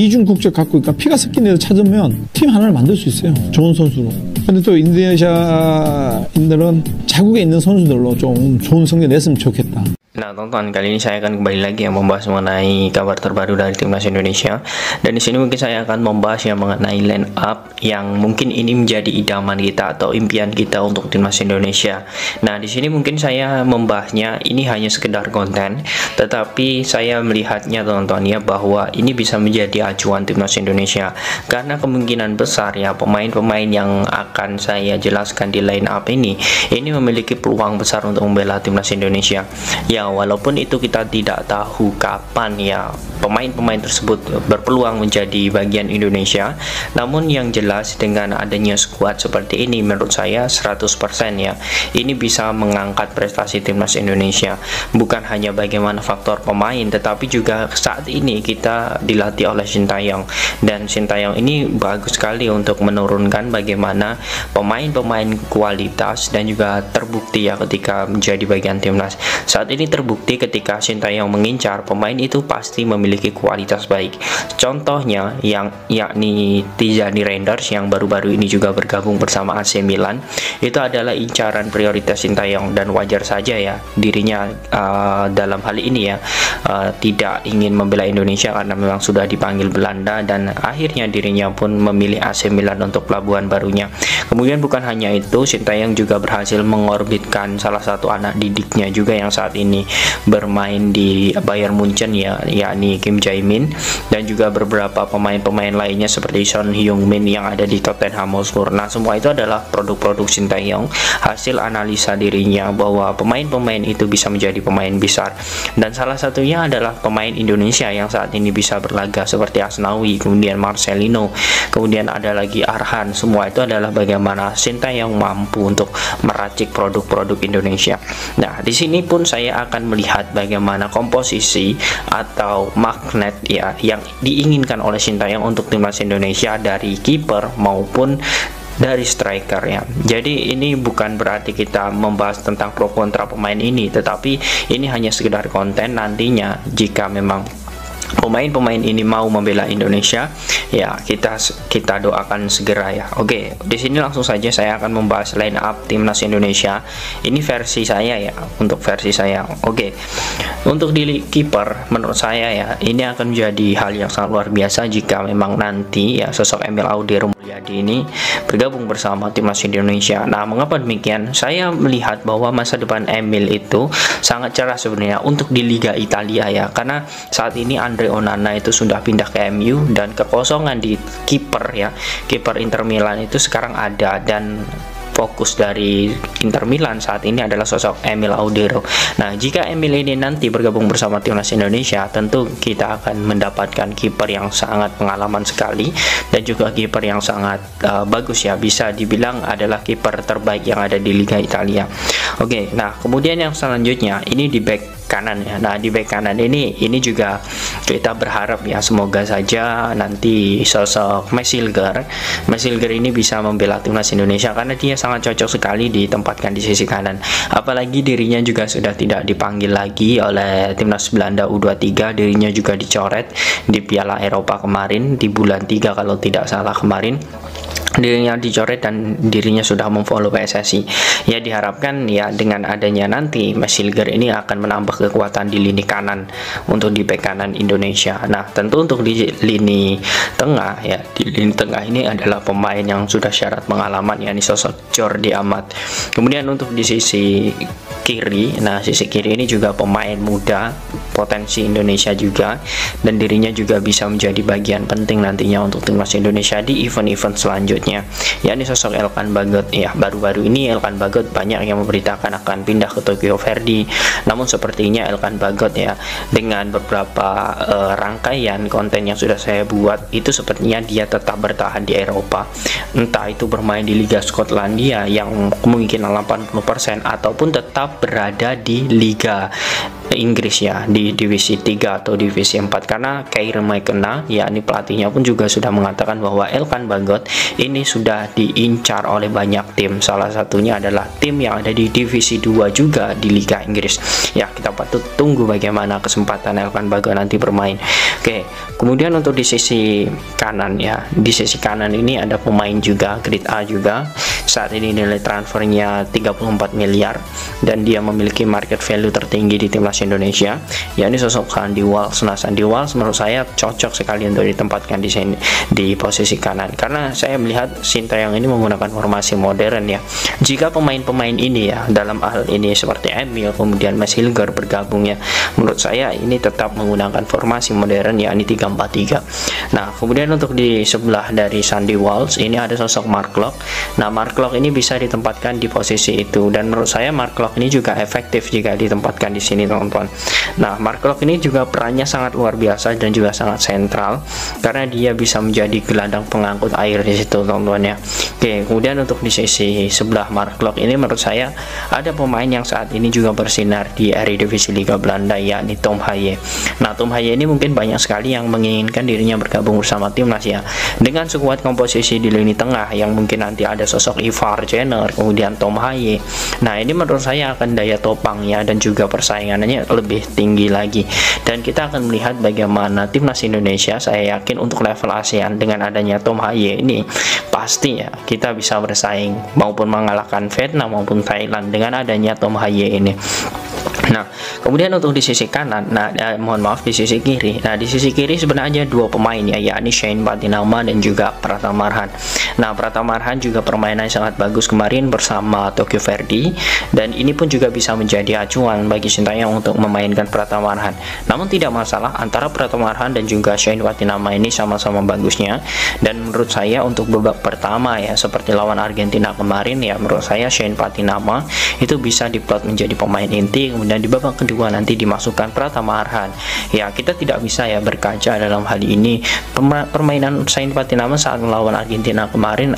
이중 국적 갖고 있까 피가 섞인 애를 찾으면 팀 하나를 만들 수 있어요. 좋은 선수로. 근데 또 인도네시아인들은 자국에 있는 선수들로 좀 좋은 성적 냈으면 좋겠다. Nah, tonton, kali ini saya akan kembali lagi yang membahas mengenai kabar terbaru dari timnas Indonesia. Dan di sini mungkin saya akan membahas yang mengenai line up yang mungkin ini menjadi idaman kita atau impian kita untuk timnas Indonesia. Nah, di sini mungkin saya membahasnya ini hanya sekedar konten, tetapi saya melihatnya tonton ya bahwa ini bisa menjadi acuan timnas Indonesia karena kemungkinan besar ya pemain-pemain yang akan saya jelaskan di line up ini memiliki peluang besar untuk membela timnas Indonesia. Ya, walaupun itu kita tidak tahu kapan ya pemain-pemain tersebut berpeluang menjadi bagian Indonesia, namun yang jelas dengan adanya skuad seperti ini menurut saya 100% ya ini bisa mengangkat prestasi timnas Indonesia. Bukan hanya bagaimana faktor pemain, tetapi juga saat ini kita dilatih oleh Sintayong, dan Sintayong ini bagus sekali untuk menurunkan bagaimana pemain-pemain kualitas dan juga terbukti ya ketika menjadi bagian timnas. Saat ini terbukti ketika Sintayong mengincar pemain itu pasti memiliki kualitas baik. Contohnya yakni Tijani Reinders yang baru-baru ini juga bergabung bersama AC Milan, itu adalah incaran prioritas Sintayong, dan wajar saja ya dirinya dalam hal ini ya tidak ingin membela Indonesia karena memang sudah dipanggil Belanda, dan akhirnya dirinya pun memilih AC Milan untuk pelabuhan barunya. Kemudian bukan hanya itu, Sintayong juga berhasil mengorbitkan salah satu anak didiknya juga yang saat ini bermain di Bayern Munchen ya, yakni Kim Jae-min, dan juga beberapa pemain-pemain lainnya seperti Son Heung-min yang ada di Tottenham Hotspur. Nah, semua itu adalah produk-produk Sintayong, hasil analisa dirinya bahwa pemain-pemain itu bisa menjadi pemain besar, dan salah satunya adalah pemain Indonesia yang saat ini bisa berlaga seperti Asnawi, kemudian Marcelino, kemudian ada lagi Arhan. Semua itu adalah bagaimana Sintayong mampu untuk meracik produk-produk Indonesia. Nah, di sini pun saya akan melihat bagaimana komposisi atau magnet ya yang diinginkan oleh Sintayong untuk timnas Indonesia dari kiper maupun dari striker ya. Jadi ini bukan berarti kita membahas tentang pro kontra pemain ini, tetapi ini hanya sekedar konten. Nantinya jika memang pemain-pemain ini mau membela Indonesia ya kita doakan segera ya. Oke, di sini langsung saja saya akan membahas line up timnas Indonesia. Ini versi saya ya, untuk versi saya. Oke, untuk di kiper menurut saya ya ini akan menjadi hal yang sangat luar biasa jika memang nanti ya sosok Emil Audero Mulyadi ini bergabung bersama timnas Indonesia. Nah, mengapa demikian? Saya melihat bahwa masa depan Emil itu sangat cerah sebenarnya untuk di Liga Italia ya, karena saat ini Andre Onana itu sudah pindah ke MU, dan kekosongan di kiper ya, kiper Inter Milan itu sekarang ada, dan fokus dari Inter Milan saat ini adalah sosok Emil Audero. Nah, jika Emil ini nanti bergabung bersama timnas Indonesia, tentu kita akan mendapatkan kiper yang sangat pengalaman sekali, dan juga kiper yang sangat bagus ya, bisa dibilang adalah kiper terbaik yang ada di Liga Italia. Oke, nah kemudian yang selanjutnya ini di back kanan ya. Nah, di back kanan ini juga kita berharap ya semoga saja nanti sosok Mesilger ini bisa membela timnas Indonesia, karena dia sangat cocok sekali ditempatkan di sisi kanan. Apalagi dirinya juga sudah tidak dipanggil lagi oleh timnas Belanda U23, dirinya juga dicoret di Piala Eropa kemarin di bulan 3 kalau tidak salah kemarin. Dirinya dicoret dan dirinya sudah memfollow PSSI. Ya, diharapkan ya dengan adanya nanti Mesilger ini akan menambah kekuatan di lini kanan untuk di bek kanan Indonesia. Nah, tentu untuk di lini tengah ya, di lini tengah ini adalah pemain yang sudah syarat pengalaman, yakni sosok Jordi Amat. Kemudian untuk di sisi kiri, nah sisi kiri ini juga pemain muda potensi Indonesia juga, dan dirinya juga bisa menjadi bagian penting nantinya untuk timnas Indonesia di event-event selanjutnya, yakni sosok Elkan Bagot ya. Baru-baru ini Elkan Bagot banyak yang memberitakan akan pindah ke Tokyo Verdy, namun sepertinya Elkan Bagot ya dengan beberapa rangkaian konten yang sudah saya buat itu sepertinya dia tetap bertahan di Eropa, entah itu bermain di Liga Skotlandia yang kemungkinan 80%, ataupun tetap berada di Liga Inggris ya, di divisi 3 atau divisi 4, karena Keir McKenna yakni pelatihnya pun juga sudah mengatakan bahwa Elkan Bagot ini ini sudah diincar oleh banyak tim. Salah satunya adalah tim yang ada di divisi 2 juga di Liga Inggris. Ya, kita patut tunggu bagaimana kesempatan Elkan Bagot nanti bermain. Oke, kemudian untuk di sisi kanan ya, di sisi kanan ini ada pemain juga grade A juga. Saat ini nilai transfernya 34 miliar dan dia memiliki market value tertinggi di timnas Indonesia. Ya, ini sosok Sandy Walsh. Nah, Sandy Walsh menurut saya cocok sekali untuk ditempatkan di sini di posisi kanan, karena saya melihat Sintayong ini menggunakan formasi modern ya. Jika pemain-pemain ini ya dalam hal ini seperti Emil kemudian Mas Hilger bergabung ya, menurut saya ini tetap menggunakan formasi modern ya, ini 3-4-3. Nah, kemudian untuk di sebelah dari Sandy Walsh ini ada sosok Mark Klok. Nah, Mark Klok ini bisa ditempatkan di posisi itu, dan menurut saya Mark Klok ini juga efektif jika ditempatkan di sini, teman-teman. Nah, Mark Klok ini juga perannya sangat luar biasa dan juga sangat sentral karena dia bisa menjadi gelandang pengangkut air di situ, teman-teman ya. Oke, kemudian untuk di sisi sebelah Mark Klok ini menurut saya ada pemain yang saat ini juga bersinar di Eredivisie Liga Belanda, yakni Tom Haye. Nah, Tom Haye ini mungkin banyak sekali yang menginginkan dirinya bergabung bersama timnas ya. Dengan sekuat komposisi di lini tengah yang mungkin nanti ada sosok Ivar Jenner, kemudian Tom Haye. Nah, ini menurut saya akan daya topangnya dan juga persaingannya lebih tinggi lagi. Dan kita akan melihat bagaimana timnas Indonesia, saya yakin untuk level ASEAN dengan adanya Tom Haye ini pasti ya kita bisa bersaing maupun mengalahkan Vietnam maupun Thailand dengan adanya Tom Haye ini. Nah, kemudian untuk di sisi kanan, mohon maaf di sisi kiri. Nah, di sisi kiri sebenarnya dua pemain ya, yakni Shane Patinama dan juga Pratama Arhan. Nah, Pratama Arhan juga permainan sangat bagus kemarin bersama Tokyo Verdy, dan ini pun juga bisa menjadi acuan bagi Sintayong untuk memainkan Pratama Arhan. Namun tidak masalah, antara Pratama Arhan dan juga Shane Patinama ini sama-sama bagusnya, dan menurut saya untuk babak pertama ya seperti lawan Argentina kemarin ya, menurut saya Shane Patinama itu bisa diplot menjadi pemain inti, kemudian di babak kedua nanti dimasukkan Pratama Arhan. Ya, kita tidak bisa ya berkaca dalam hal ini permainan Shane Patinama saat melawan Argentina kemarin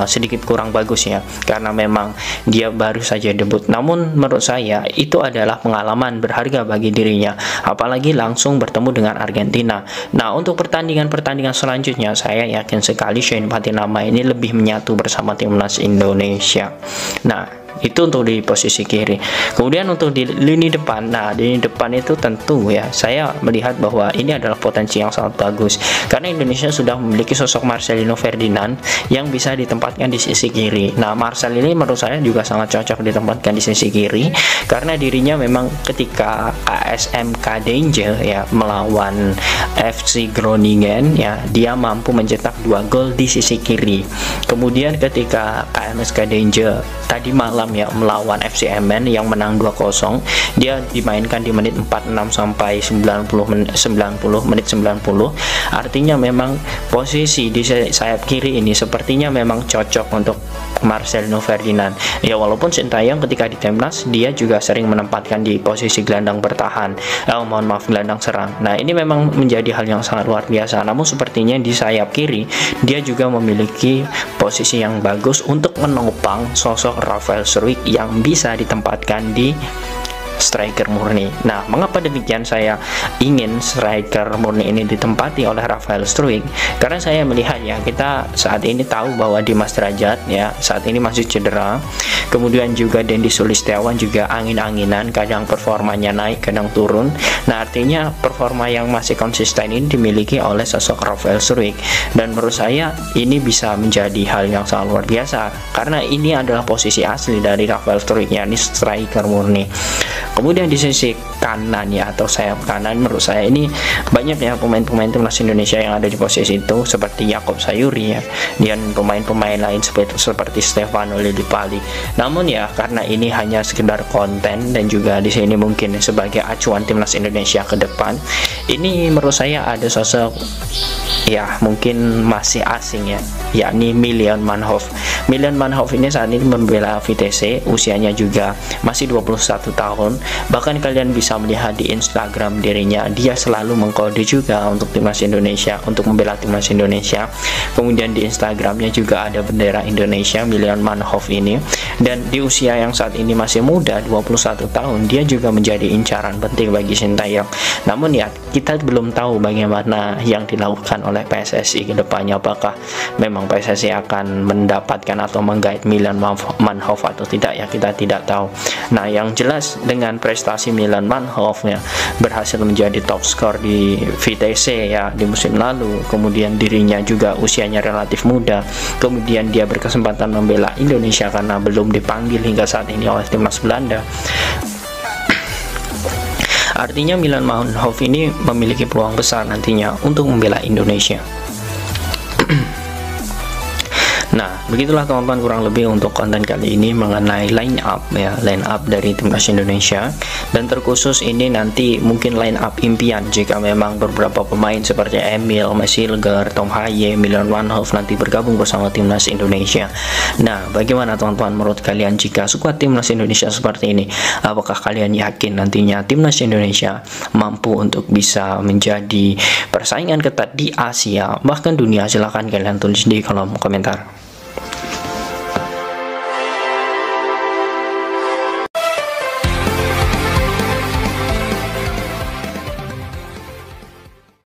sedikit kurang bagus ya, karena memang dia baru saja debut. Namun menurut saya itu adalah pengalaman berharga bagi dirinya, apalagi langsung bertemu dengan Argentina. Nah, untuk pertandingan selanjutnya saya yakin sekali Shane Patinama ini lebih menyatu bersama timnas Indonesia. Nah, itu untuk di posisi kiri. Kemudian untuk di lini depan, nah di lini depan itu tentu ya saya melihat bahwa ini adalah potensi yang sangat bagus karena Indonesia sudah memiliki sosok Marcelino Ferdinand yang bisa ditempatkan di sisi kiri. Nah, Marcel ini menurut saya juga sangat cocok ditempatkan di sisi kiri karena dirinya memang ketika ASMK Danger ya melawan FC Groningen ya, dia mampu mencetak 2 gol di sisi kiri. Kemudian ketika KMSK Danger tadi malam ya melawan FC Emmen yang menang 2-0, dia dimainkan di menit 46 sampai 90 menit 90. Artinya memang posisi di sayap kiri ini sepertinya memang cocok untuk Marcelino Ferdinand. Ya, walaupun Sintayong ketika di timnas dia juga sering menempatkan di posisi gelandang bertahan. Gelandang serang. Nah, ini memang menjadi hal yang sangat luar biasa. Namun sepertinya di sayap kiri dia juga memiliki posisi yang bagus untuk menopang sosok Rafael Struijk yang bisa ditempatkan di striker murni. Nah, mengapa demikian saya ingin striker murni ini ditempati oleh Rafael Struijk? Karena saya melihat ya, kita saat ini tahu bahwa Dimas Derajat ya saat ini masih cedera. Kemudian juga Dendi Sulistiawan juga angin-anginan, kadang performanya naik, kadang turun. Nah, artinya performa yang masih konsisten ini dimiliki oleh sosok Rafael Struijk, dan menurut saya ini bisa menjadi hal yang sangat luar biasa karena ini adalah posisi asli dari Rafael Struijk, yakni striker murni. Kemudian di sisi kanan ya atau sayap kanan, menurut saya ini banyak ya pemain-pemain timnas Indonesia yang ada di posisi itu seperti Yaakob Sayuri ya, dan pemain-pemain lain seperti Stefano Lillipali. Namun ya karena ini hanya sekedar konten dan juga di sini mungkin sebagai acuan timnas Indonesia ke depan, ini menurut saya ada sosok ya mungkin masih asing ya, yakni Milan Manhoef. Milan Manhoef ini saat ini membela Vitesse, usianya juga masih 21 tahun. Bahkan kalian bisa melihat di Instagram dirinya, dia selalu mengkode juga untuk timnas Indonesia, untuk membela timnas Indonesia. Kemudian di Instagramnya juga ada bendera Indonesia, Milan Manhoef ini. Dan di usia yang saat ini masih muda, 21 tahun, dia juga menjadi incaran penting bagi Sintayong. Namun ya kita belum tahu bagaimana yang dilakukan oleh PSSI ke depannya, apakah memang PSSI akan mendapatkan atau menggait Milan Manhoef atau tidak, ya kita tidak tahu. Nah, yang jelas dengan prestasi Milan Manhoef ya, berhasil menjadi top skor di VTC ya di musim lalu, kemudian dirinya juga usianya relatif muda, kemudian dia berkesempatan membela Indonesia karena belum dipanggil hingga saat ini oleh timnas Belanda. Artinya Milan Manhoef ini memiliki peluang besar nantinya untuk membela Indonesia. Nah, begitulah teman-teman kurang lebih untuk konten kali ini mengenai line up ya, line up dari timnas Indonesia. Dan terkhusus ini nanti mungkin line up impian jika memang beberapa pemain seperti Emil, Mesilger, Tom Haye, Milan Manhoef nanti bergabung bersama timnas Indonesia. Nah, bagaimana teman-teman menurut kalian jika skuad timnas Indonesia seperti ini? Apakah kalian yakin nantinya timnas Indonesia mampu untuk bisa menjadi persaingan ketat di Asia bahkan dunia? Silahkan kalian tulis di kolom komentar.